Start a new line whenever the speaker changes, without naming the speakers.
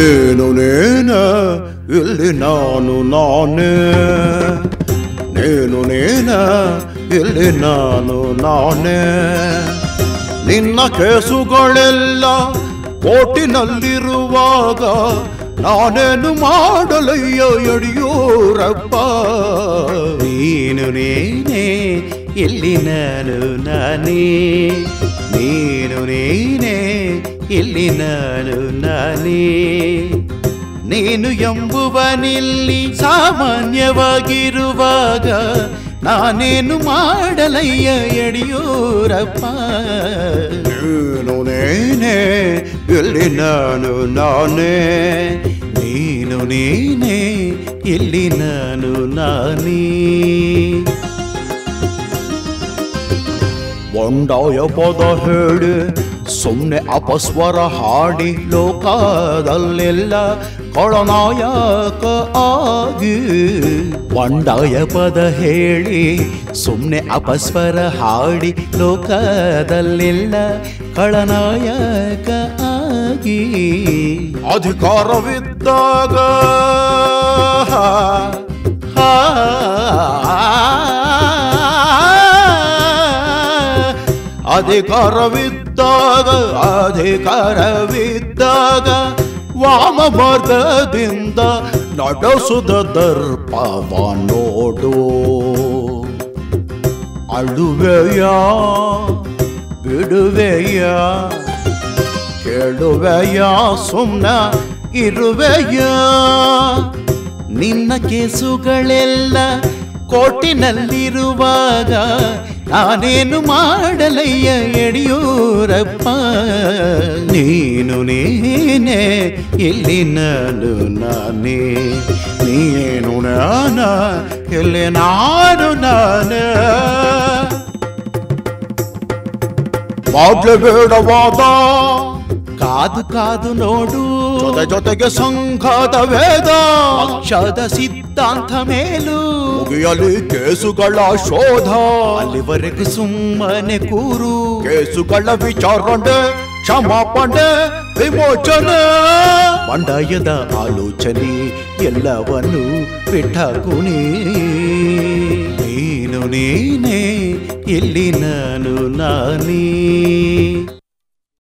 ನೀನು ನೀನೆ ಇಲ್ಲಿ ನಾನು ನಾನೇ, ನೀನು ನೀನೆ ಇಲ್ಲಿ ನಾನು ನಾನೇ. ನಿನ್ನ ಕೇಸುಗಳೆಲ್ಲ ಕೋರ್ಟಿನಲ್ಲಿರುವಾಗ ನಾನೇನು ಮಾಡಲಯ್ಯ ಯಡಿಯೂರಪ್ಪ.
ನೀನು ನೀನೇ ಇಲ್ಲಿ ನಾನು ನಾನೇ, ನೀನು ನೀನೇ ಇಲ್ಲಿ ನಾನು ನಾನೇ. ನೀನು ಎಂಬುವನಿಲ್ಲಿ ಸಾಮಾನ್ಯವಾಗಿರುವಾಗ ನಾನೇನು ಮಾಡಲಯ್ಯ ಯಡಿಯೂರಪ್ಪ.
ನೀನು ನೀನೆ ಇಲ್ಲಿ ನಾನು ನಾನೇ,
ನೀನು ನೀನೇ ಇಲ್ಲಿ ನಾನು ನಾನೇ.
ಬಂಡಾಯ ಪದ ಹೇಳಿ ಸುಮ್ಮನೆ ಅಪಸ್ವರ ಹಾಡಿ ಲೋಕದಲ್ಲೆಲ್ಲ ಖಳನಾಯಕ ಆಗಿ.
ಬಂಡಾಯ ಪದ ಹೇಳಿ ಸುಮ್ಮನೆ ಅಪಸ್ವರ ಹಾಡಿ ಲೋಕದಲ್ಲೆಲ್ಲ ಖಳನಾಯಕ ಆಗಿ.
ಅಧಿಕಾರವಿದ್ದಾಗ ಅಧಿಕಾರವಿದ್ದಾಗ ಅಧಿಕಾರವಿದ್ದಾಗ ವಾಮ ಮಾರ್ಗದಿಂದ ನಡೆಸುದ ದರ್ಪವ ನೋಡು. ಅಳುವೆಯ ಬಿಡುವೆಯ ಕೇಳುವೆಯ ಸುಮ್ನ ಇರುವೆಯ.
ನಿನ್ನ ಕೇಸುಗಳೆಲ್ಲ ಕೋರ್ಟಿನಲ್ಲಿರುವಾಗ ನಾನೇನು ಮಾಡಲಯ್ಯ ಯಡಿಯೂರಪ್ಪ. ನೀನು ನೀನೇ ಇಲ್ಲಿ ನಾನು ನಾನೇ,
ನೀನು ನಾನ ಇಲ್ಲಿ ನಾನು ನಾನೇ. ಮಾಡಲೇಬೇಡವಾದ
ಕಾದು ಕಾದು ನೋಡು,
ಜೊತೆಗೆ ಸಂಘದ ವೇದ
ಪಕ್ಷದ ಸಿದ್ಧಾಂತ ಮೇಲೂ
ಮುಗಿಯಲಿ ಕೇಸುಗಳ ಶೋಧ.
ಅಲ್ಲಿವರೆಗೂ ಸುಮ್ಮನೆ ಕೂರು,
ಕೇಸುಗಳ ವಿಚಾರಣೆ ಕ್ಷಮಾಪಣೆ ವಿಮೋಚನೆ.
ಬಂಡಾಯದ ಆಲೋಚನೆ ಎಲ್ಲವನ್ನು ಬಿಟ್ಟಾಕುಣಿ. ನೀನು ನೀನೇ ಇಲ್ಲಿ ನಾನು ನಾನೇ.